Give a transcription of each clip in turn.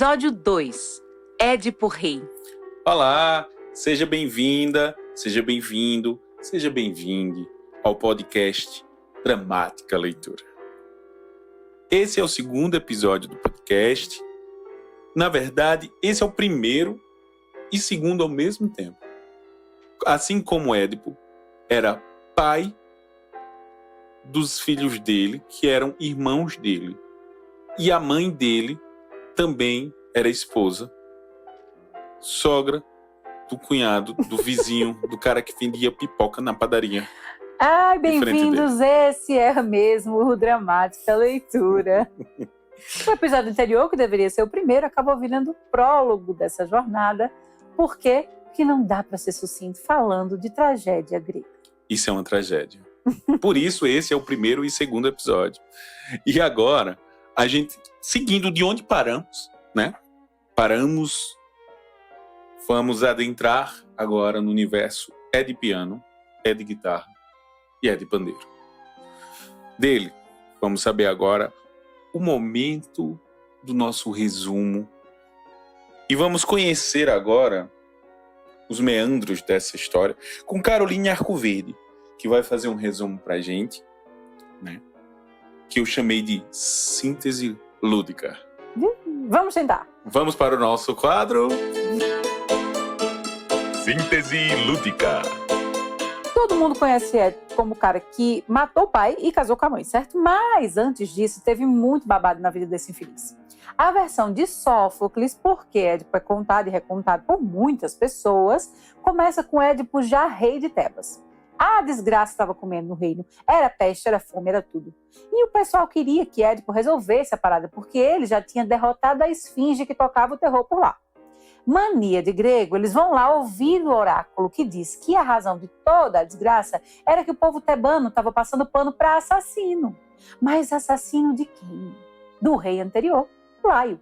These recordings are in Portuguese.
Episódio 2. Édipo Rei. Olá, seja bem-vinda, seja bem-vindo, seja bem-vinde ao podcast Dramática Leitura. Esse é o segundo episódio do podcast. Na verdade, esse é o primeiro e segundo ao mesmo tempo. Assim como Édipo era pai dos filhos dele, que eram irmãos dele, e a mãe dele também era esposa, sogra do cunhado, do vizinho, do cara que vendia pipoca na padaria. Ai, bem-vindos, esse é mesmo o Dramática Leitura. O episódio anterior, que deveria ser o primeiro, acabou virando o prólogo dessa jornada. Por quê? Porque não dá para ser sucinto falando de tragédia grega. Isso é uma tragédia. Por isso, esse é o primeiro e segundo episódio. E agora, a gente, seguindo de onde paramos, né? Vamos adentrar agora no universo é de piano, é de guitarra e é de pandeiro. Dele, vamos saber agora o momento do nosso resumo. E vamos conhecer agora os meandros dessa história com Caroline Arcoverde, que vai fazer um resumo pra gente, né? Que eu chamei de síntese lúdica. Vamos tentar. Vamos para o nosso quadro. Síntese lúdica. Todo mundo conhece Édipo como o cara que matou o pai e casou com a mãe, certo? Mas antes disso, teve muito babado na vida desse infeliz. A versão de Sófocles, porque Édipo é contado e recontado por muitas pessoas, começa com Édipo já rei de Tebas. A desgraça estava comendo no reino. Era peste, era fome, era tudo. E o pessoal queria que Édipo resolvesse a parada, porque ele já tinha derrotado a esfinge que tocava o terror por lá. Mania de grego, eles vão lá ouvir o oráculo que diz que a razão de toda a desgraça era que o povo tebano estava passando pano para assassino. Mas assassino de quem? Do rei anterior, Laio.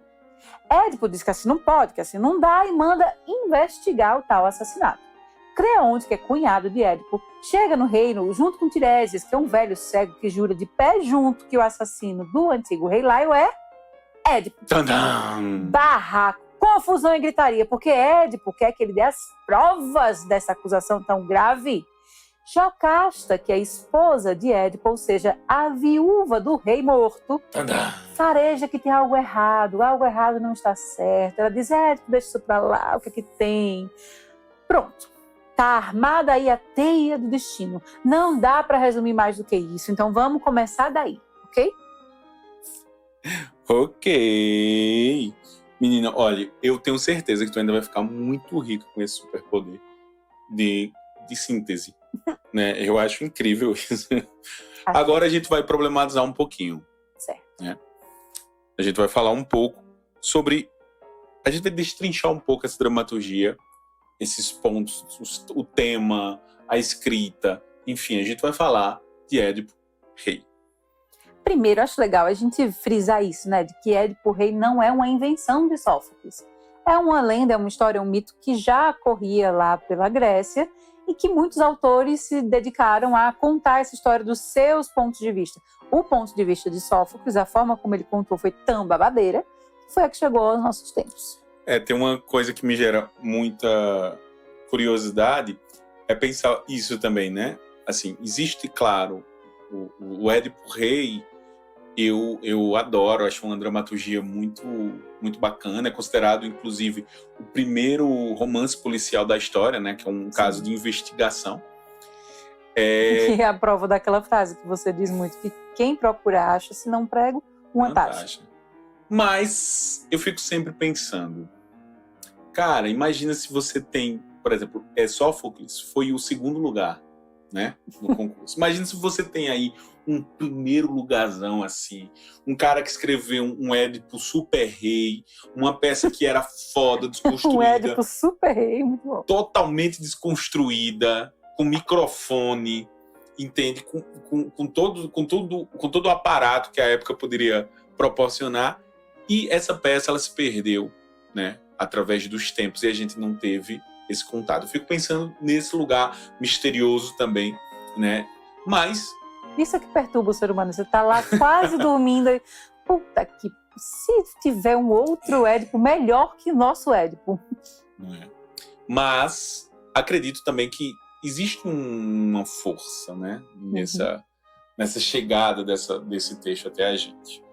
Édipo diz que assim não pode, que assim não dá e manda investigar o tal assassinato. Creonte, que é cunhado de Édipo, chega no reino junto com Tiresias, que é um velho cego que jura de pé junto que o assassino do antigo rei Laio é Édipo. Tadam! Barraco, confusão e gritaria, porque Édipo quer que ele dê as provas dessa acusação tão grave. Jocasta, que é a esposa de Édipo, ou seja, a viúva do rei morto, Tadam! fareja que tem algo errado não está certo. Ela diz, Édipo, deixa isso pra lá, o que é que tem? Pronto. Tá armada aí a teia do destino. Não dá para resumir mais do que isso. Então vamos começar daí, ok? Ok. Menina, olha, eu tenho certeza que tu ainda vai ficar muito rica com esse superpoder de síntese. Né? Eu acho incrível isso. Agora a gente vai problematizar um pouquinho. Certo. Né? A gente vai falar um pouco sobre... A gente vai destrinchar um pouco essa dramaturgia, esses pontos, o tema, a escrita, enfim, a gente vai falar de Édipo Rei. Primeiro, acho legal a gente frisar isso, né, de que Édipo Rei não é uma invenção de Sófocles. É uma lenda, é uma história, um mito que já corria lá pela Grécia e que muitos autores se dedicaram a contar essa história dos seus pontos de vista. O ponto de vista de Sófocles, a forma como ele contou foi tão babadeira, que foi a que chegou aos nossos tempos. Tem uma coisa que me gera muita curiosidade, é pensar isso também, né? Assim, existe, claro, o Édipo Rei, eu adoro, acho uma dramaturgia muito, muito bacana, é considerado, inclusive, o primeiro romance policial da história, né? Que é um caso de investigação. Que é a prova daquela frase que você diz muito, que quem procura acha, se não prego, uma taxa. Mas eu fico sempre pensando, cara, imagina se você tem, por exemplo, Sófocles foi o segundo lugar, né, no concurso. Imagina se você tem aí um primeiro lugarzão assim, um cara que escreveu um Édipo super rei, uma peça que era foda, desconstruída. Um Édipo super rei, muito bom. Totalmente desconstruída, com microfone, entende? Com todo o aparato que a época poderia proporcionar. E essa peça, ela se perdeu, né, através dos tempos, e a gente não teve esse contato. Eu fico pensando nesse lugar misterioso também, né? Mas... Isso é que perturba o ser humano. Você tá lá quase dormindo e... Puta que se tiver um outro Édipo melhor que o nosso Édipo. Não é? Mas acredito também que existe uma força, né, nessa chegada desse texto até a gente.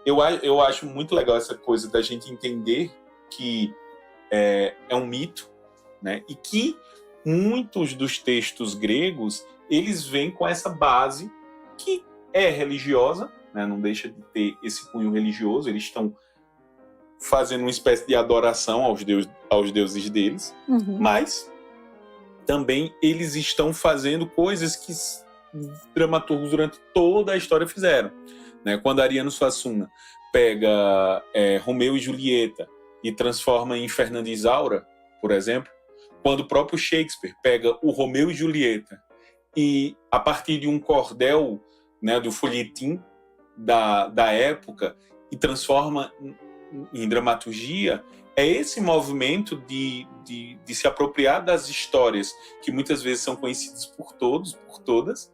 Eu acho muito legal essa coisa da gente entender que é um mito, né, e que muitos dos textos gregos eles vêm com essa base que é religiosa, né, não deixa de ter esse cunho religioso, eles estão fazendo uma espécie de adoração aos deuses deles, mas também eles estão fazendo coisas que dramaturgos durante toda a história fizeram, né? Quando Ariano Suassuna pega Romeu e Julieta e transforma em Fernando e Isaura, por exemplo, quando o próprio Shakespeare pega o Romeu e Julieta e, a partir de um cordel, né, do folhetim da época, e transforma em dramaturgia, é esse movimento de se apropriar das histórias que muitas vezes são conhecidas por todos, por todas,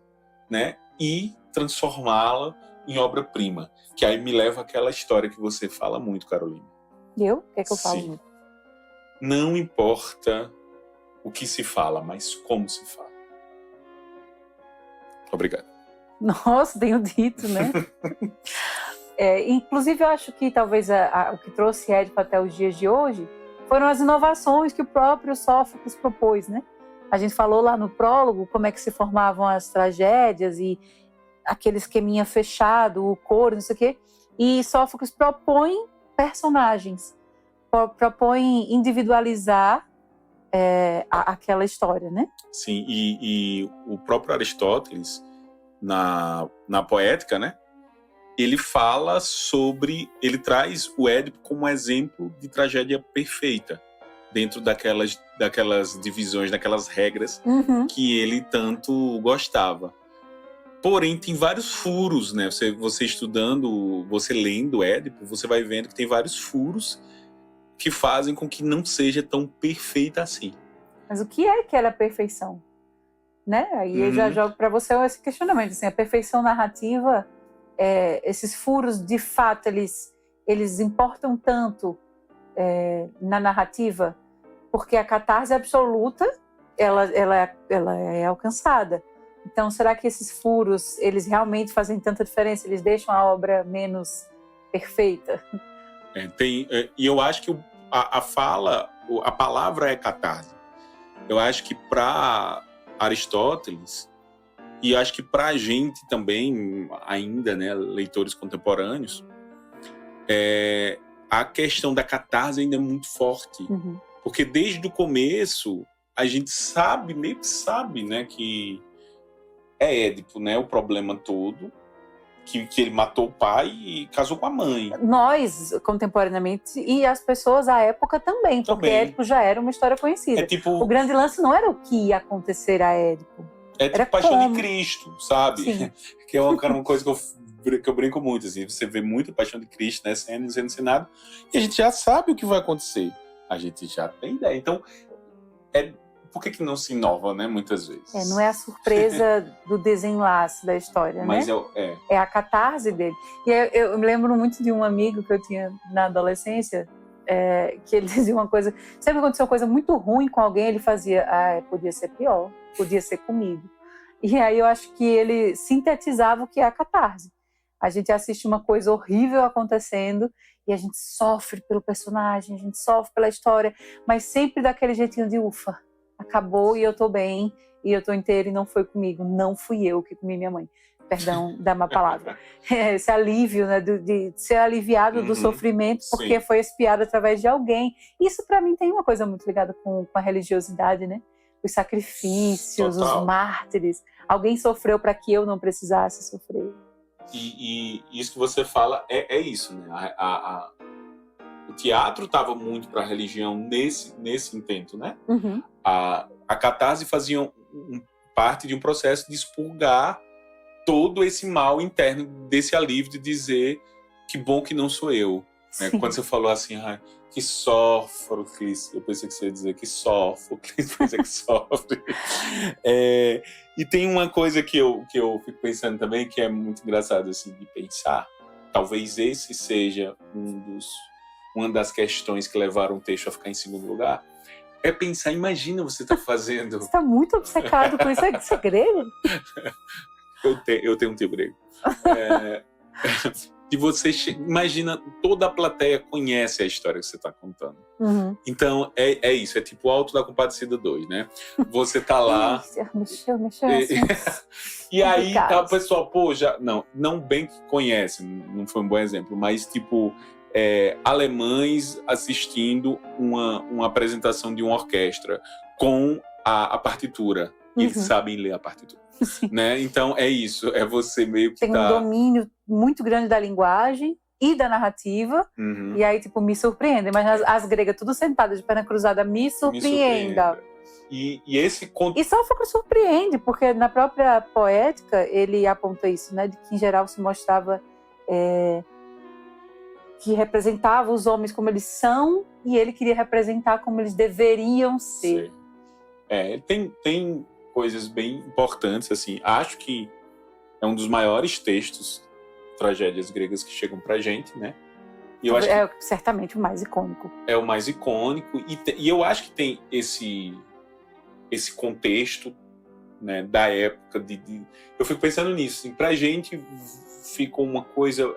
né, e transformá-la em obra-prima. Que aí me leva àquela história que você fala muito, Carolina. Eu? O que é que eu falo Sim. muito? Não importa o que se fala, mas como se fala. Obrigado. Nossa, tenho dito, né? Inclusive, eu acho que talvez o que trouxe Édipo até os dias de hoje foram as inovações que o próprio Sófocles propôs, né? A gente falou lá no prólogo como é que se formavam as tragédias e aquele esqueminha fechado, o coro, não sei o quê. E Sófocles propõe personagens, propõe individualizar aquela história, né? Sim, e o próprio Aristóteles, na Poética, né? Ele fala sobre... Ele traz o Édipo como exemplo de tragédia perfeita, dentro daquelas divisões, daquelas regras que ele tanto gostava. Porém, tem vários furos, né? Você estudando, você lendo Édipo, você vai vendo que tem vários furos que fazem com que não seja tão perfeita assim. Mas o que é que era a perfeição? Né? Aí eu já jogo para você esse questionamento. Assim, a perfeição narrativa, esses furos, de fato, eles importam tanto na narrativa, porque a catarse absoluta, ela é alcançada. Então, será que esses furos, eles realmente fazem tanta diferença? Eles deixam a obra menos perfeita? E eu acho que a palavra é catarse. Eu acho que para Aristóteles, e acho que para a gente também, ainda, né, leitores contemporâneos, a questão da catarse ainda é muito forte. Porque desde o começo, a gente meio que sabe, né, que é Édipo, né, o problema todo, que ele matou o pai e casou com a mãe. Nós, contemporaneamente, e as pessoas à época também, porque Édipo já era uma história conhecida. O grande lance não era o que ia acontecer a Édipo. É tipo Paixão de Cristo, sabe? Sim. Que é uma coisa que eu brinco muito, assim. Você vê muito Paixão de Cristo, né, sendo ensinado, e a gente já sabe o que vai acontecer. A gente já tem ideia. Então, por que não se inova, né, muitas vezes? Não é a surpresa do desenlace da história, mas né? É a catarse dele. E eu me lembro muito de um amigo que eu tinha na adolescência, que ele dizia uma coisa... Sempre aconteceu uma coisa muito ruim com alguém, ele fazia... podia ser pior, podia ser comigo. E aí eu acho que ele sintetizava o que é a catarse. A gente assiste uma coisa horrível acontecendo e a gente sofre pelo personagem, a gente sofre pela história, mas sempre daquele jeitinho de ufa, acabou e eu tô bem, e eu tô inteira e não foi comigo, não fui eu que comi minha mãe. Perdão da má palavra. Esse alívio, né, de ser aliviado do sofrimento porque foi expiado através de alguém. Isso para mim tem uma coisa muito ligada com a religiosidade, né? Os sacrifícios, os mártires. Alguém sofreu para que eu não precisasse sofrer. E isso que você fala é isso, né? O teatro estava muito para a religião nesse intento, né? A catarse fazia parte de um processo de expurgar todo esse mal interno, desse alívio de dizer que bom que não sou eu. Né? Quando você falou assim, que Sófocles, eu pensei que você ia dizer que Sófocles, pensei que sofre. E tem uma coisa que eu fico pensando também, que é muito engraçado assim, de pensar, talvez esse seja uma das questões que levaram o texto a ficar em segundo lugar, é pensar, imagina você tá fazendo... Você está muito obcecado com isso, é grego? Eu tenho um tio grego. E você imagina, toda a plateia conhece a história que você está contando. Uhum. Então, é isso, é tipo o Alto da Compadecida 2, né? Você tá lá... Mexeu assim. E aí, tá, o pessoal, pô, já... Não bem que conhece, não foi um bom exemplo, mas tipo... alemães assistindo uma apresentação de uma orquestra com a partitura. E eles sabem ler a partitura. Né? Então, é isso. É você meio que tem um domínio muito grande da linguagem e da narrativa. Uhum. E aí, tipo, me surpreende. Mas as gregas, tudo sentadas de perna cruzada, me surpreenda. E esse... E Sófocles surpreende, porque na própria poética, ele aponta isso, né? De que, em geral, se mostrava... que representava os homens como eles são, e ele queria representar como eles deveriam ser. Tem coisas bem importantes, assim. Acho que é um dos maiores textos, tragédias gregas que chegam pra gente, né? E eu acho que certamente o mais icônico. É o mais icônico, e eu acho que tem esse contexto, né, da época. Eu fico pensando nisso, assim, pra gente ficou uma coisa...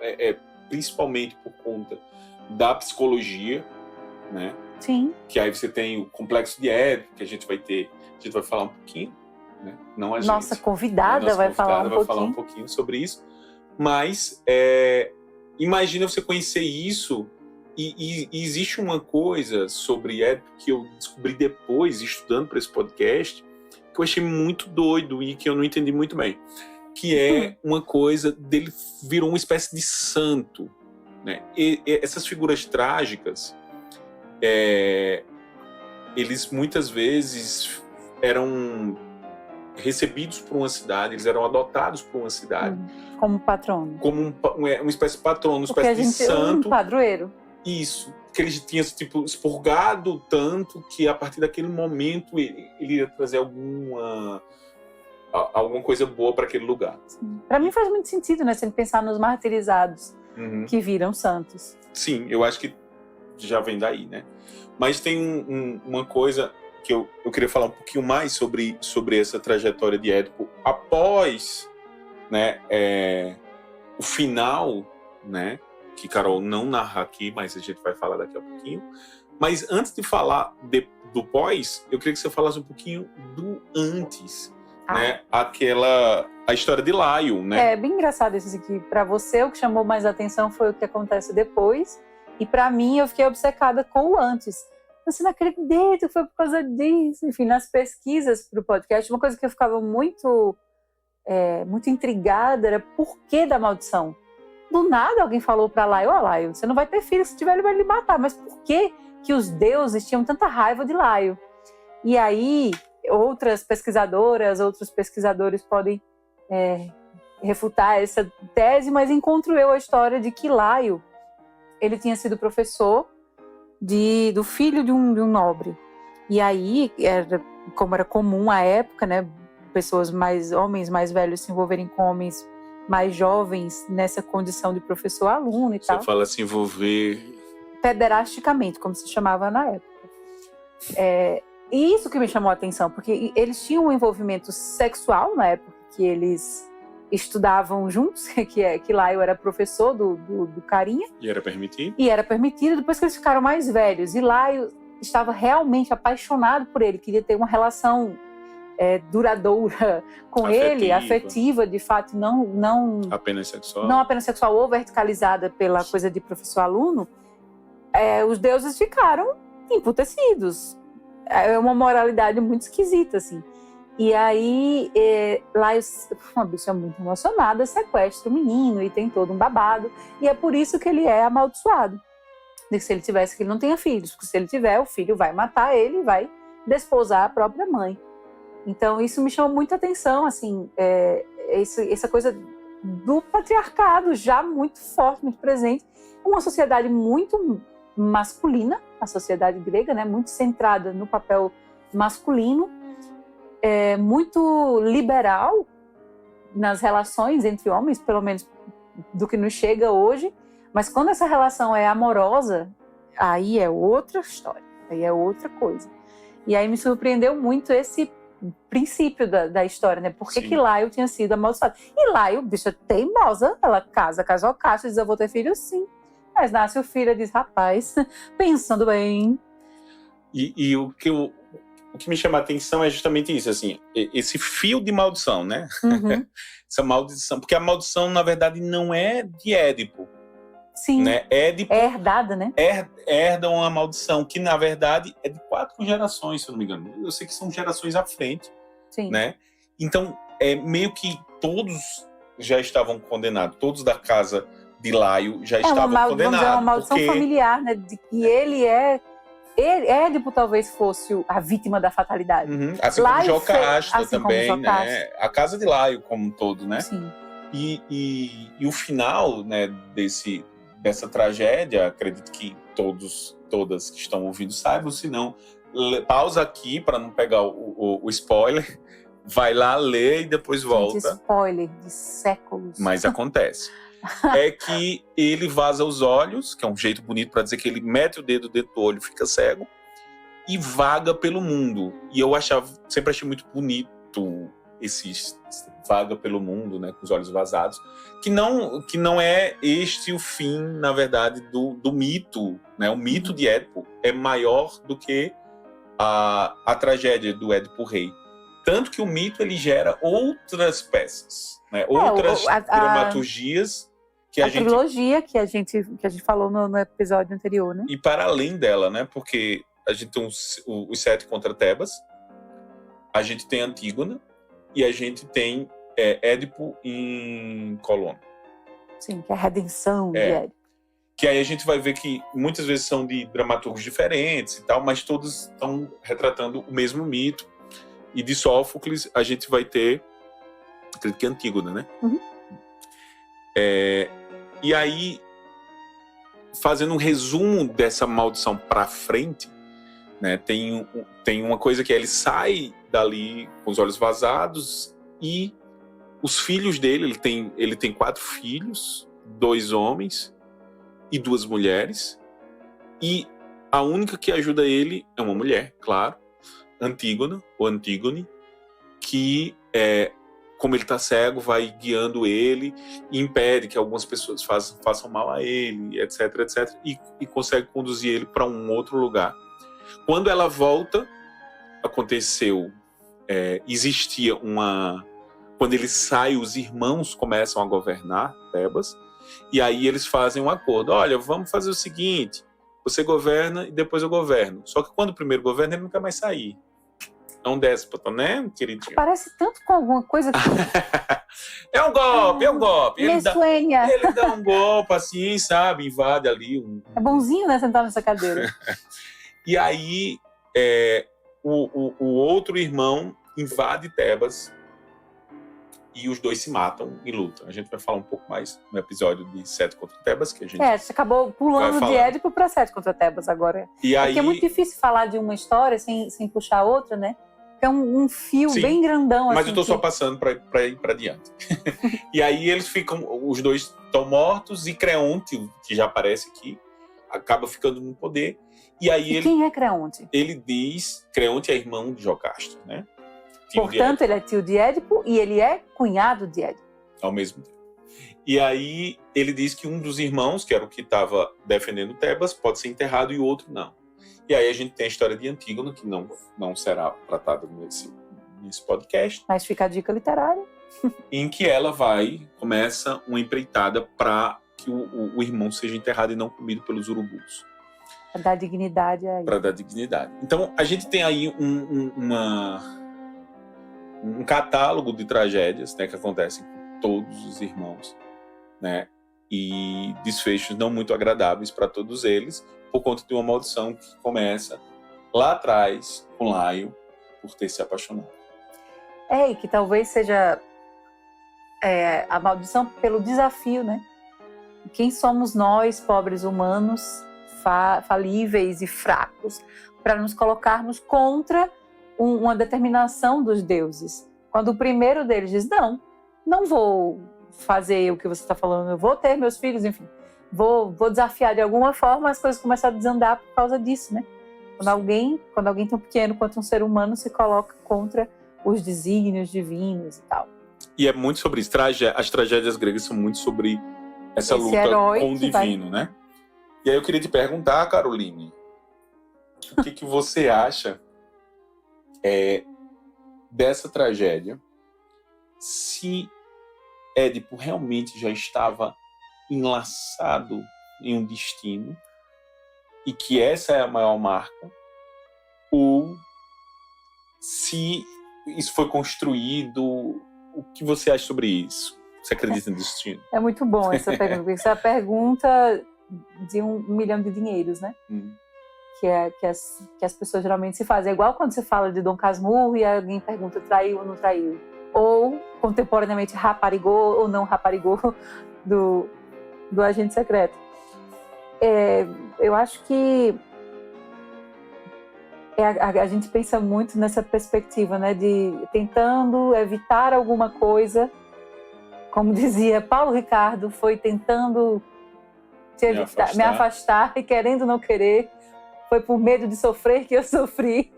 principalmente por conta da psicologia, né? Sim. Que aí você tem o complexo de Édipo, que a gente vai falar um pouquinho, né? Não a gente. Nossa convidada vai falar um pouquinho sobre isso. Mas imagina você conhecer isso e existe uma coisa sobre Édipo que eu descobri depois, estudando para esse podcast, que eu achei muito doido e que eu não entendi muito bem. Que é uma coisa dele, virou uma espécie de santo, né? E essas figuras trágicas, eles muitas vezes eram recebidos por uma cidade, eles eram adotados por uma cidade. Como patrono. Como uma espécie de patrono, uma espécie de santo. Um padroeiro. Isso. Que eles tinham tipo, expurgado tanto que a partir daquele momento ele ia trazer alguma coisa boa para aquele lugar. Para mim faz muito sentido, né? Se pensar nos martirizados que viram santos. Sim, eu acho que já vem daí, né? Mas tem uma coisa que eu queria falar um pouquinho mais sobre essa trajetória de Édipo após, né, o final, né? Que Carol não narra aqui, mas a gente vai falar daqui a pouquinho. Mas antes de falar do pós, eu queria que você falasse um pouquinho do antes. Né? A história de Laio, né? É bem engraçado isso aqui. Para você, o que chamou mais atenção foi o que acontece depois. E para mim, eu fiquei obcecada com o antes. Você não acredita, foi por causa disso. Enfim, nas pesquisas para o podcast, uma coisa que eu ficava muito intrigada era por que da maldição. Do nada, alguém falou para Laio, Laio, você não vai ter filho, se tiver ele vai lhe matar. Mas por que os deuses tinham tanta raiva de Laio? E aí... outras pesquisadoras, outros pesquisadores podem refutar essa tese, mas encontro eu a história de que Laio, ele tinha sido professor do filho de um nobre. E aí, como era comum à época, né, homens mais velhos se envolverem com homens mais jovens nessa condição de professor-aluno e tal. Você fala se envolver... Pederasticamente, como se chamava na época. E isso que me chamou a atenção, porque eles tinham um envolvimento sexual na época que eles estudavam juntos, que Laio era professor do carinha. E era permitido? E era permitido, depois que eles ficaram mais velhos. E Laio estava realmente apaixonado por ele, queria ter uma relação duradoura com ele, afetiva, de fato, não apenas sexual. Não apenas sexual ou verticalizada pela coisa de professor-aluno. Os deuses ficaram emputecidos. É uma moralidade muito esquisita, assim. E aí, Laio, uma bicha muito emocionada, sequestra o menino e tem todo um babado. E é por isso que ele é amaldiçoado. De que se ele tivesse, que ele não tenha filhos. Porque se ele tiver, o filho vai matar ele e vai desposar a própria mãe. Então, isso me chamou muita atenção, assim, essa coisa do patriarcado já muito forte, muito presente. Uma sociedade muito masculina, a sociedade grega, né, muito centrada no papel masculino, muito liberal nas relações entre homens, pelo menos do que nos chega hoje, mas quando essa relação é amorosa, aí é outra história, aí é outra coisa. E aí me surpreendeu muito esse princípio da história, né? Por que Sim. que Laio tinha sido amaldiçoada? E Laio, bicha teimosa, ela casou Castro, diz, eu vou ter filho sim. Mas nasce o filho e diz, rapaz, pensando bem. E o que me chama a atenção é justamente isso, assim, esse fio de maldição, né? Uhum. Essa maldição, porque a maldição, na verdade, não é de Édipo, Sim, né? Édipo é herdada, né? herda uma maldição que, na verdade, é de 4 gerações, se eu não me engano. Eu sei que são gerações à frente, Sim. né? Então, meio que todos já estavam condenados, todos da casa de Laio já estavam Vamos dizer, condenados. uma maldição porque... familiar, né? De que Édipo talvez fosse a vítima da fatalidade. Uhum. Assim Laio como Jocasta assim também, como né? Jocasta. A casa de Laio como um todo, né? Sim. E o final, né, dessa tragédia, acredito que todas que estão ouvindo saibam, se não, pausa aqui para não pegar o spoiler, vai lá ler e depois volta. Gente, spoiler de séculos. Mas acontece. É que ele vaza os olhos, que é um jeito bonito para dizer que ele mete o dedo dentro do olho, fica cego, e vaga pelo mundo. E eu sempre achei muito bonito esse vaga pelo mundo, né, com os olhos vazados, que não é este o fim, na verdade, do mito, né? O mito de Édipo é maior do que a tragédia do Édipo Rei. Tanto que o mito ele gera outras peças, né? Outras dramaturgias que a gente... trilogia que a gente falou no episódio anterior, né? E para além dela, né? Porque a gente tem os 7 contra Tebas, a gente tem Antígona e a gente tem Édipo em Colono. Sim, que é a redenção de Édipo. Que aí a gente vai ver que muitas vezes são de dramaturgos diferentes e tal, mas todos estão retratando o mesmo mito. E de Sófocles a gente vai ter, acredito que Antígona, né? Uhum. E aí, fazendo um resumo dessa maldição para frente, né, tem uma coisa que ele sai dali com os olhos vazados e os filhos dele, ele tem 4 filhos, 2 homens e 2 mulheres, e a única que ajuda ele é uma mulher, claro, Antígona, ou Antígone, que como ele está cego, vai guiando ele e impede que algumas pessoas façam mal a ele, etc, etc, e consegue conduzir ele para um outro lugar. Quando ela volta, existia quando ele sai, os irmãos começam a governar Tebas, e aí eles fazem um acordo. Olha, vamos fazer o seguinte, você governa e depois eu governo. Só que quando o primeiro governa, ele não quer mais sair. É um déspota, né, queridinho? Parece tanto com alguma coisa que... É um golpe. Ele dá um golpe assim, sabe? Invade ali. É bonzinho, né, sentar nessa cadeira. E aí, o outro irmão invade Tebas e os dois se matam e lutam. A gente vai falar um pouco mais no episódio de 7 contra Tebas, que a gente... Você acabou pulando de Édipo para 7 contra Tebas agora. E aí... Porque é muito difícil falar de uma história sem puxar outra, né? É um fio bem grandão. Mas assim, eu tô só passando para ir para diante. E aí eles ficam... Os dois estão mortos e Creonte, que já aparece aqui, acaba ficando no poder. E aí quem é Creonte? Ele diz... Creonte é irmão de Jocasta, né? Portanto, ele é tio de Édipo e ele é cunhado de Édipo. Ao mesmo tempo. E aí ele diz que um dos irmãos, que era o que estava defendendo Tebas, pode ser enterrado e o outro não. E aí a gente tem a história de Antígona, que não será tratada nesse podcast. Mas fica a dica literária. Em que ela começa uma empreitada para que o irmão seja enterrado e não comido pelos urubus. Para dar dignidade aí. Para dar dignidade. Então a gente tem aí um catálogo de tragédias, né, que acontecem com todos os irmãos, né, e desfechos não muito agradáveis para todos eles, por conta de uma maldição que começa lá atrás com Laio por ter se apaixonado. E que talvez seja a maldição pelo desafio, né? Quem somos nós, pobres humanos, falíveis e fracos, para nos colocarmos contra uma determinação dos deuses. Quando o primeiro deles diz, não vou fazer o que você está falando, eu vou ter meus filhos, enfim, vou desafiar de alguma forma, as coisas começam a desandar por causa disso, né? Quando alguém tão pequeno quanto um ser humano se coloca contra os desígnios divinos e tal. E é muito sobre isso. As tragédias gregas são muito sobre essa Esse luta herói com o que divino, né? E aí eu queria te perguntar, Caroline, o que você acha dessa tragédia? Se Édipo realmente já estava enlaçado em um destino e que essa é a maior marca, ou se isso foi construído, o que você acha sobre isso? Você acredita no destino? É muito bom essa pergunta, porque essa é a pergunta de 1 milhão de dinheiros, né? Que as pessoas geralmente se fazem. É igual quando você fala de Dom Casmurro e alguém pergunta traiu ou não traiu. Ou, contemporaneamente, raparigou ou não raparigou do agente secreto. Eu acho que a gente pensa muito nessa perspectiva, né, de tentando evitar alguma coisa, como dizia Paulo Ricardo, foi tentando me afastar e querendo não querer, foi por medo de sofrer que eu sofri.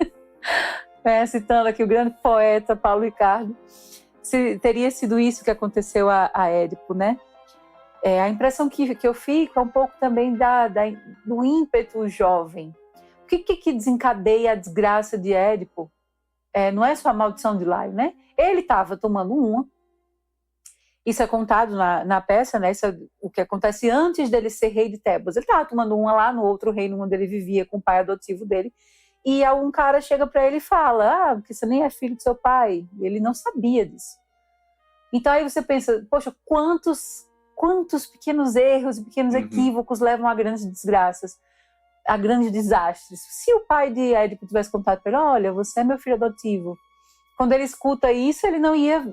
Citando aqui o grande poeta Paulo Ricardo, teria sido isso que aconteceu a Édipo, né? A impressão que eu fico é um pouco também do ímpeto jovem. O que desencadeia a desgraça de Édipo? Não é só a maldição de Laio, né? Ele estava tomando uma. Isso é contado na peça, né? Isso é o que acontece antes dele ser rei de Tebas. Ele estava tomando uma lá no outro reino onde ele vivia com o pai adotivo dele. E algum cara chega para ele e fala, porque você nem é filho do seu pai. E ele não sabia disso. Então aí você pensa, poxa, quantos pequenos erros e pequenos equívocos levam a grandes desgraças, a grandes desastres. Se o pai de Édipo tivesse contado para ele, olha, você é meu filho adotivo. Quando ele escuta isso, ele não ia...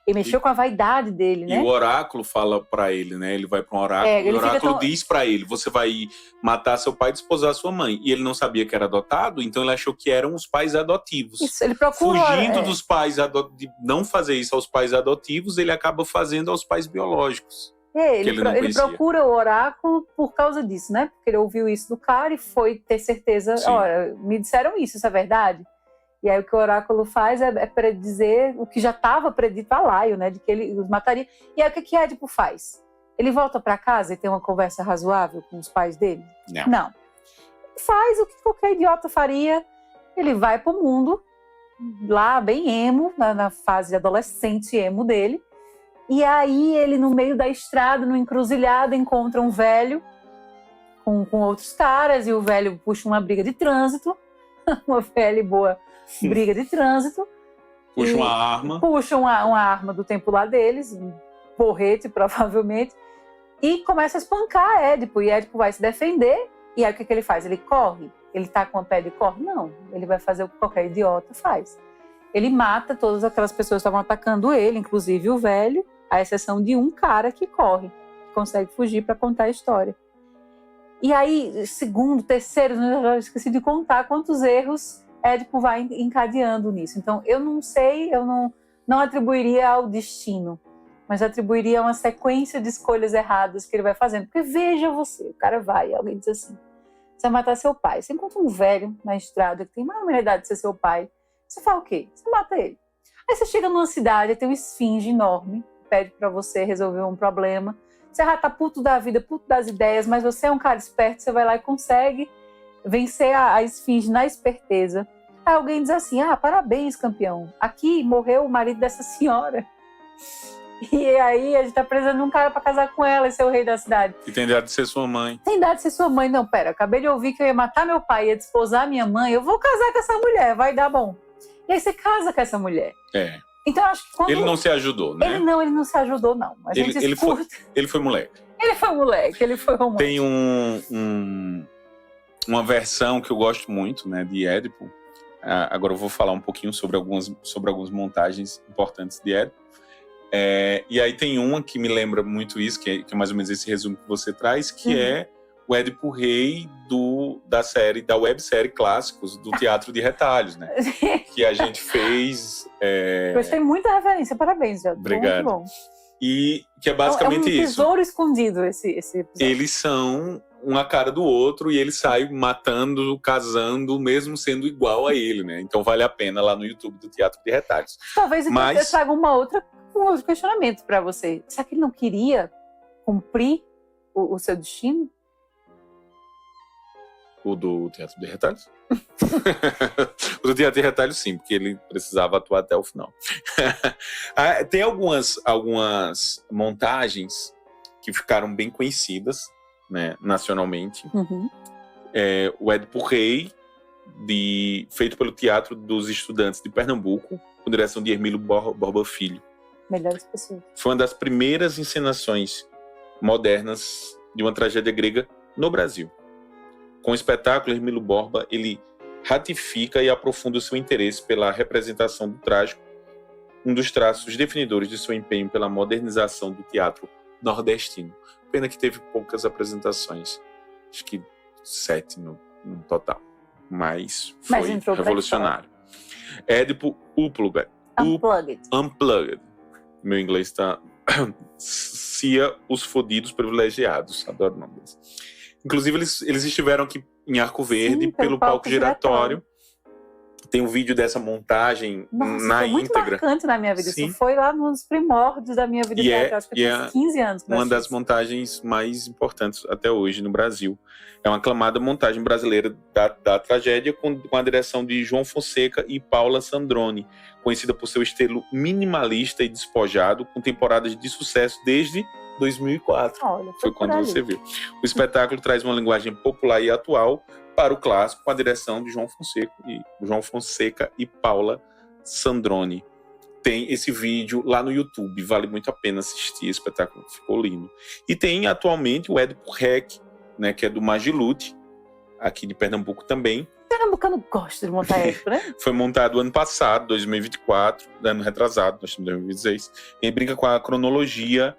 Ele mexeu com a vaidade dele, né? E o oráculo fala pra ele, né? Ele vai pra um oráculo e o oráculo diz pra ele, você vai matar seu pai e desposar sua mãe. E ele não sabia que era adotado, então ele achou que eram os pais adotivos. Isso, ele procura... Fugindo dos pais de não fazer isso aos pais adotivos, ele acaba fazendo aos pais biológicos. Ele procura o oráculo por causa disso, né? Porque ele ouviu isso do cara e foi ter certeza, olha, me disseram isso é verdade? E aí o que o oráculo faz é predizer o que já estava predito a Laio, né? De que ele os mataria. E aí o que Édipo faz? Ele volta para casa e tem uma conversa razoável com os pais dele? Não. Faz o que qualquer idiota faria. Ele vai pro mundo, lá bem emo, na fase adolescente emo dele. E aí ele, no meio da estrada, no encruzilhado, encontra um velho com outros caras. E o velho puxa uma briga de trânsito. Uma velha e boa briga de trânsito. Puxa uma arma. Puxa uma arma do tempo lá deles, um porrete, provavelmente, e começa a espancar Édipo. E Édipo vai se defender. E aí o que ele faz? Ele corre? Ele tá com a pele e corre? Não. Ele vai fazer o que qualquer idiota faz. Ele mata todas aquelas pessoas que estavam atacando ele, inclusive o velho, à exceção de um cara que corre, que consegue fugir para contar a história. E aí, segundo, terceiro, eu esqueci de contar quantos erros Édipo vai encadeando nisso. Então, eu não sei, eu não atribuiria ao destino, mas atribuiria a uma sequência de escolhas erradas que ele vai fazendo. Porque veja você, o cara vai, alguém diz assim, você vai matar seu pai. Você encontra um velho na estrada que tem mais ou menos idade de ser seu pai. Você fala o quê? Você mata ele. Aí você chega numa cidade, tem uma esfinge enorme, pede para você resolver um problema. Você já tá puto da vida, puto das ideias, mas você é um cara esperto, você vai lá e consegue vencer a esfinge na esperteza. Aí alguém diz assim, parabéns, campeão. Aqui morreu o marido dessa senhora. E aí a gente tá precisando de um cara pra casar com ela e ser o rei da cidade. E tem idade de ser sua mãe. Tem idade de ser sua mãe. Não, pera, acabei de ouvir que eu ia matar meu pai, ia desposar minha mãe. Eu vou casar com essa mulher, vai dar bom. E aí você casa com essa mulher. Então eu acho que quando... Ele não se ajudou, né? Ele não se ajudou, não. A gente ele foi moleque. Ele foi moleque, ele foi romântico. Tem uma versão que eu gosto muito, né, de Édipo. Agora eu vou falar um pouquinho sobre algumas montagens importantes de Édipo. E aí tem uma que me lembra muito isso, que é mais ou menos esse resumo que você traz, que é o Édipo Rei da websérie Clássicos, do Teatro de Retalhos, né? Que a gente fez... Gostei muito da referência, parabéns, Jota. Obrigado. Muito bom. E que é Então, basicamente é um isso. tesouro escondido esse episódio. Eles são uma cara do outro e ele sai matando, casando, mesmo sendo igual a ele, né? Então vale a pena lá no YouTube do Teatro de Retalhos. Talvez então Mas- eu traga um outro questionamento para você. Será que ele não queria cumprir o seu destino? O do Teatro de Retalhos? O do Teatro de Retalhos, sim, porque ele precisava atuar até o final. Tem algumas montagens que ficaram bem conhecidas, né, nacionalmente. Uhum. O Édipo Rei, feito pelo Teatro dos Estudantes de Pernambuco, com direção de Hermílio Borba Filho. Melhores pessoas. Foi uma das primeiras encenações modernas de uma tragédia grega no Brasil. Com o espetáculo, Hermílio Borba, ele ratifica e aprofunda o seu interesse pela representação do trágico, um dos traços definidores de seu empenho pela modernização do teatro nordestino. Pena que teve poucas apresentações, acho que 7 no total, mas foi entrou pra revolucionário. Édipo Unplugged. Unplugged. Meu inglês está Cia os Fodidos Privilegiados, adoro o nome desse. Inclusive, eles estiveram aqui em Arco Verde, Sim, pelo palco giratório. Tem um vídeo dessa montagem Nossa, na foi muito íntegra. marcante na minha vida. Sim. Isso foi lá nos primórdios da minha vida. E Eu acho que eu tinha 15 anos. quando eu uma das assisti. montagens mais importantes até hoje no Brasil. É uma aclamada montagem brasileira da tragédia com a direção de João Fonseca e Paula Sandrone, conhecida por seu estilo minimalista e despojado, com temporadas de sucesso desde 2004. Olha, Foi por quando ali. você viu. O espetáculo traz uma linguagem popular e atual para o clássico, com a direção de João Fonseca e Paula Sandrone. Tem esse vídeo lá no YouTube, vale muito a pena assistir, o espetáculo ficou lindo. E tem atualmente o Édipo Rec, né, que é do Magilute, aqui de Pernambuco também. Pernambucano gosta de montar épico, né? Foi montado ano passado, 2024, ano retrasado, nós estamos em 2016. Ele brinca com a cronologia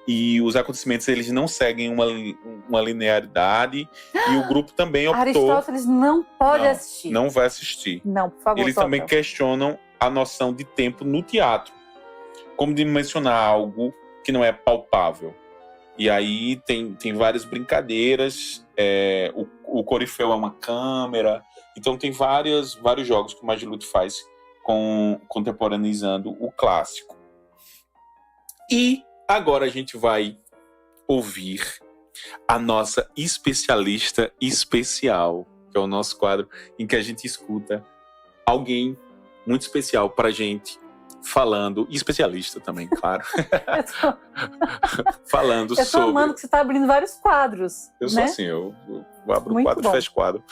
e os acontecimentos, eles não seguem uma linearidade. E o grupo também optou... Aristóteles não pode Não, assistir. Não vai assistir. Não, por favor. Eles também Toca. questionam a noção de tempo no teatro. Como dimensionar algo que não é palpável. E aí tem várias brincadeiras. O Corifeu é uma câmera. Então tem vários jogos que o Magilute faz contemporaneizando o clássico. E agora a gente vai ouvir a nossa especialista especial, que é o nosso quadro em que a gente escuta alguém muito especial pra gente falando, e especialista também, claro, falando Eu tô sobre... amando que você tá abrindo vários quadros. Eu sou né? assim, eu abro Muito quadro, bom. fecho quadro.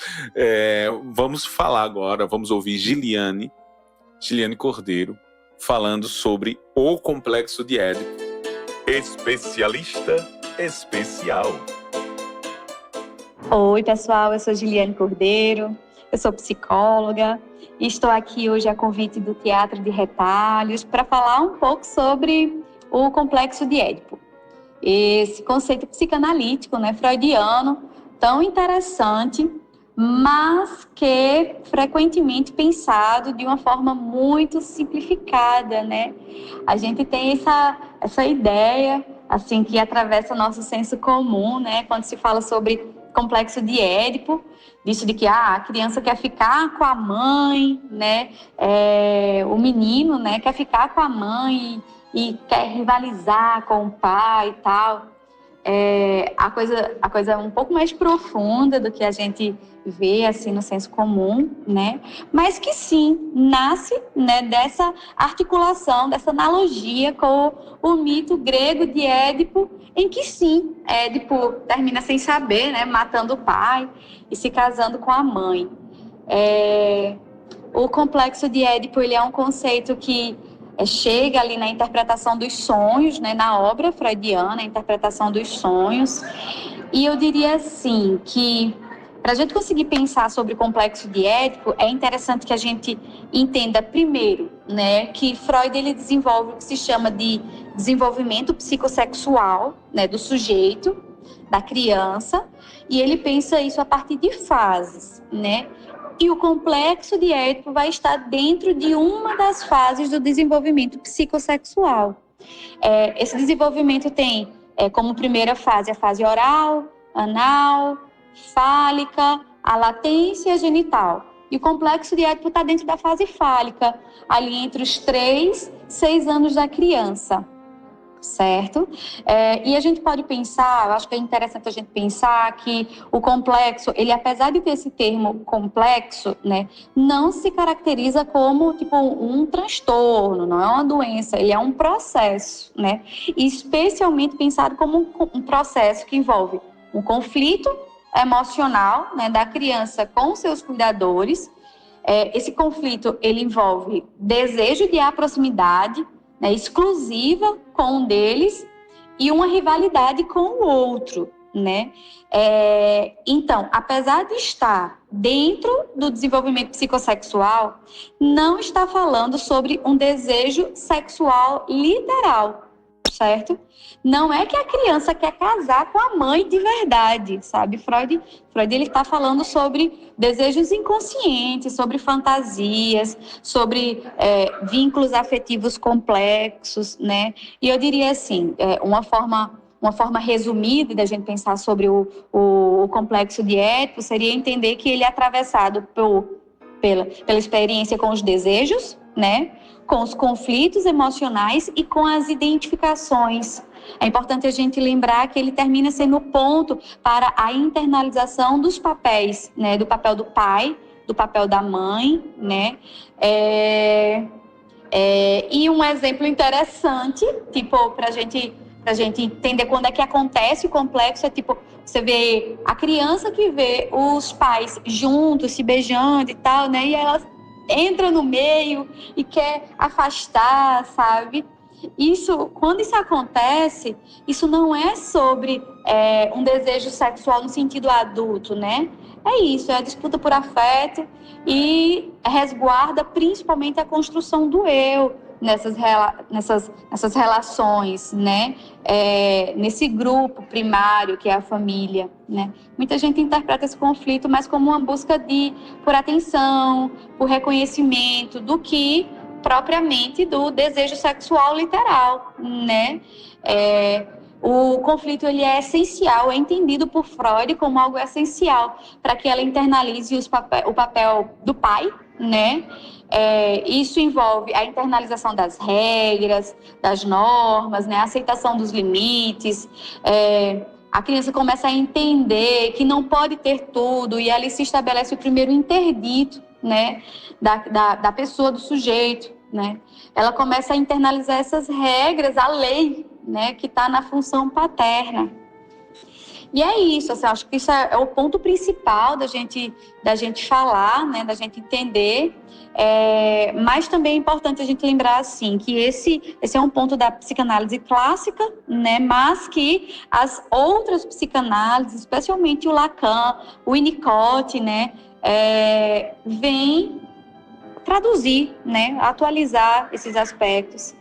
Vamos falar agora, vamos ouvir Giliane Cordeiro, falando sobre o Complexo de Édipo. Especialista especial. Oi, pessoal, eu sou Giliane Cordeiro, eu sou psicóloga e estou aqui hoje a convite do Teatro de Retalhos para falar um pouco sobre o Complexo de Édipo. Esse conceito psicanalítico, né, freudiano, tão interessante, mas que frequentemente pensado de uma forma muito simplificada, né? A gente tem essa ideia, assim, que atravessa nosso senso comum, né? Quando se fala sobre complexo de Édipo, disso de que a criança quer ficar com a mãe, né? O menino, né, quer ficar com a mãe e quer rivalizar com o pai e tal. A coisa é um pouco mais profunda do que a gente vê assim no senso comum, né? Mas que sim, nasce, né, dessa articulação, dessa analogia com o mito grego de Édipo, em que sim, Édipo termina sem saber, né, matando o pai e se casando com a mãe. O complexo de Édipo, ele é um conceito que chega ali na interpretação dos sonhos, né, na obra freudiana, a interpretação dos sonhos. E eu diria assim que para a gente conseguir pensar sobre o complexo de Édipo, é interessante que a gente entenda primeiro, né, que Freud ele desenvolve o que se chama de desenvolvimento psicossexual, né, do sujeito, da criança, e ele pensa isso a partir de fases, né? E o complexo de Édipo vai estar dentro de uma das fases do desenvolvimento psicossexual. Esse desenvolvimento tem como primeira fase a fase oral, anal, fálica, a latência genital. E o complexo de Édipo está dentro da fase fálica, ali entre os 3 e 6 anos da criança, certo? E a gente pode pensar, eu acho que é interessante a gente pensar que o complexo, ele apesar de ter esse termo complexo, né, não se caracteriza como tipo um transtorno, não é uma doença, ele é um processo, né? E especialmente pensado como um processo que envolve um conflito emocional, né, da criança com seus cuidadores. Esse conflito, ele envolve desejo de proximidade, né, exclusiva com um deles e uma rivalidade com o outro, né? Então, apesar de estar dentro do desenvolvimento psicossexual, não está falando sobre um desejo sexual literal, certo? Não é que a criança quer casar com a mãe de verdade, sabe? Freud ele está falando sobre desejos inconscientes, sobre fantasias, sobre vínculos afetivos complexos, né? E eu diria assim, uma forma resumida da gente pensar sobre o complexo de Édipo seria entender que ele é atravessado pela experiência com os desejos, né? Com os conflitos emocionais e com as identificações. É importante a gente lembrar que ele termina sendo o ponto para a internalização dos papéis, né? Do papel do pai, do papel da mãe, né? E um exemplo interessante, tipo, para a gente entender quando é que acontece o complexo, é tipo, você vê a criança que vê os pais juntos, se beijando e tal, né? E ela entra no meio e quer afastar, sabe? Quando isso acontece, isso não é sobre um desejo sexual no sentido adulto, né? É a disputa por afeto e resguarda principalmente a construção do eu nessas relações, né? Nesse grupo primário que é a família, né? Muita gente interpreta esse conflito mais como uma busca por atenção, por reconhecimento, do que propriamente do desejo sexual literal, né? O conflito ele é essencial, é entendido por Freud como algo essencial para que ela internalize o papel do pai, né? Isso envolve a internalização das regras, das normas, né? A aceitação dos limites. A criança começa a entender que não pode ter tudo e ali se estabelece o primeiro interdito, né? Da pessoa, do sujeito, né? Ela começa a internalizar essas regras, a lei, né? Que está na função paterna. E é isso, assim, acho que isso é o ponto principal da gente falar, né, da gente entender, mas também é importante a gente lembrar, assim, que esse é um ponto da psicanálise clássica, né, mas que as outras psicanálises, especialmente o Lacan, o Winnicott, né, vêm traduzir, né, atualizar esses aspectos.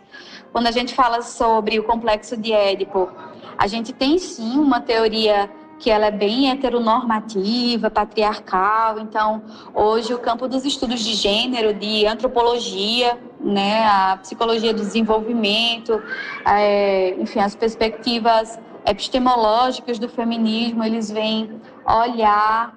Quando a gente fala sobre o complexo de Édipo, a gente tem sim uma teoria que ela é bem heteronormativa, patriarcal. Então, hoje o campo dos estudos de gênero, de antropologia, né, a psicologia do desenvolvimento, enfim, as perspectivas epistemológicas do feminismo, eles vêm olhar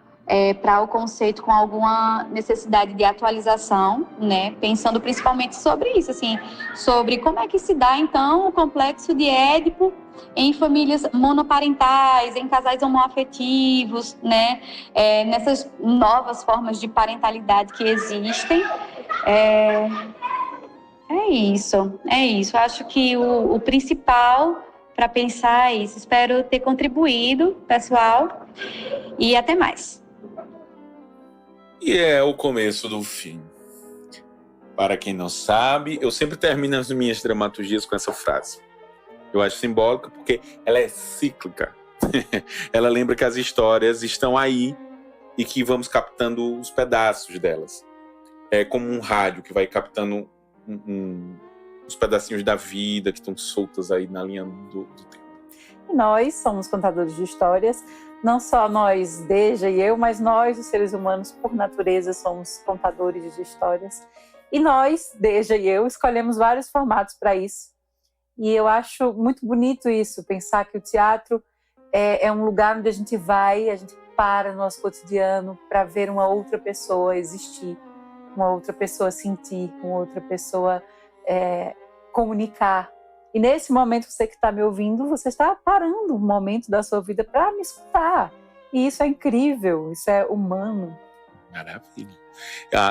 para o conceito com alguma necessidade de atualização, né? Pensando principalmente sobre isso, assim, sobre como é que se dá, então, o complexo de Édipo em famílias monoparentais, em casais homoafetivos, né? Nessas novas formas de parentalidade que existem. É isso. Acho que o principal para pensar é isso. Espero ter contribuído, pessoal, e até mais. E é o começo do fim. Para quem não sabe, eu sempre termino as minhas dramaturgias com essa frase. Eu acho simbólica porque ela é cíclica. Ela lembra que as histórias estão aí e que vamos captando os pedaços delas. É como um rádio que vai captando uns pedacinhos da vida que estão soltas aí na linha do tempo. E nós somos contadores de histórias. Não só nós, Deja e eu, mas nós, os seres humanos, por natureza, somos contadores de histórias. E nós, Deja e eu, escolhemos vários formatos para isso. E eu acho muito bonito isso, pensar que o teatro é um lugar onde a gente para no nosso cotidiano para ver uma outra pessoa existir, uma outra pessoa sentir, uma outra pessoa comunicar. E nesse momento, você que está me ouvindo, você está parando um momento da sua vida para me escutar. E isso é incrível, isso é humano. Maravilha.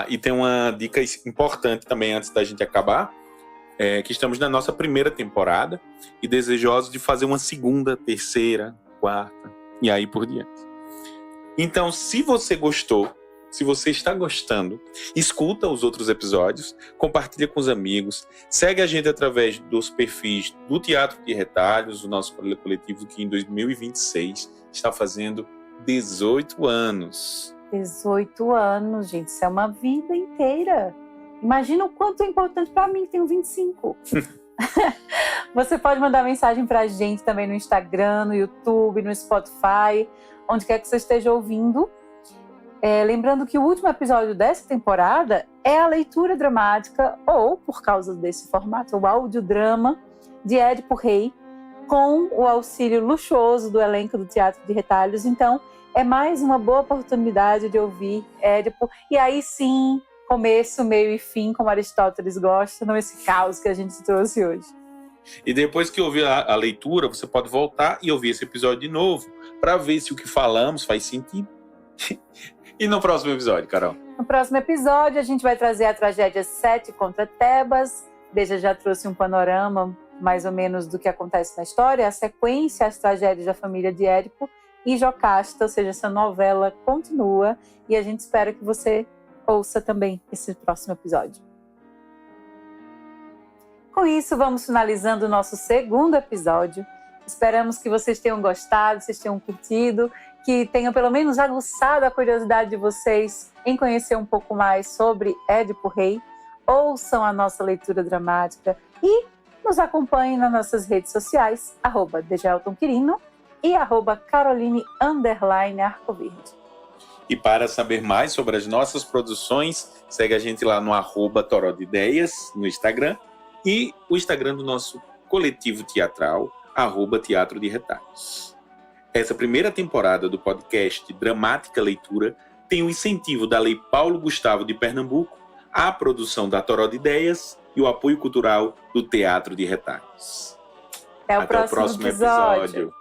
E tem uma dica importante também antes da gente acabar, que estamos na nossa primeira temporada e desejosos de fazer uma segunda, terceira, quarta e aí por diante. Então, se você gostou, se você está gostando, escuta os outros episódios, compartilha com os amigos, segue a gente através dos perfis do Teatro de Retalhos, o nosso coletivo que em 2026 está fazendo 18 anos. 18 anos, gente, isso é uma vida inteira. Imagina o quanto é importante para mim, que tenho 25. Você pode mandar mensagem para a gente também no Instagram, no YouTube, no Spotify, onde quer que você esteja ouvindo. Lembrando que o último episódio dessa temporada é a leitura dramática, ou, por causa desse formato, o audiodrama de Édipo Rei, com o auxílio luxuoso do elenco do Teatro de Retalhos. Então, é mais uma boa oportunidade de ouvir Édipo. E aí sim, começo, meio e fim, como Aristóteles gosta, não esse caos que a gente trouxe hoje. E depois que ouvir a leitura, você pode voltar e ouvir esse episódio de novo, para ver se o que falamos faz sentido. E no próximo episódio, Carol? No próximo episódio, a gente vai trazer a tragédia Sete contra Tebas. Beija já trouxe um panorama, mais ou menos, do que acontece na história, a sequência, as tragédias da família de Édipo e Jocasta, ou seja, essa novela continua. E a gente espera que você ouça também esse próximo episódio. Com isso, vamos finalizando o nosso segundo episódio. Esperamos que vocês tenham gostado, vocês tenham curtido, que tenham pelo menos aguçado a curiosidade de vocês em conhecer um pouco mais sobre Édipo Rei. Ouçam a nossa leitura dramática e nos acompanhem nas nossas redes sociais, @degeltonquirino e @Caroline_Arcoverde. E para saber mais sobre as nossas produções, segue a gente lá no @Toró de Ideias, no Instagram, e o Instagram do nosso coletivo teatral, @Teatro de Retalhos. Essa primeira temporada do podcast Dramática Leitura tem o incentivo da Lei Paulo Gustavo de Pernambuco, a produção da Toró de Ideias e o apoio cultural do Teatro de Retalhos. Até o próximo episódio.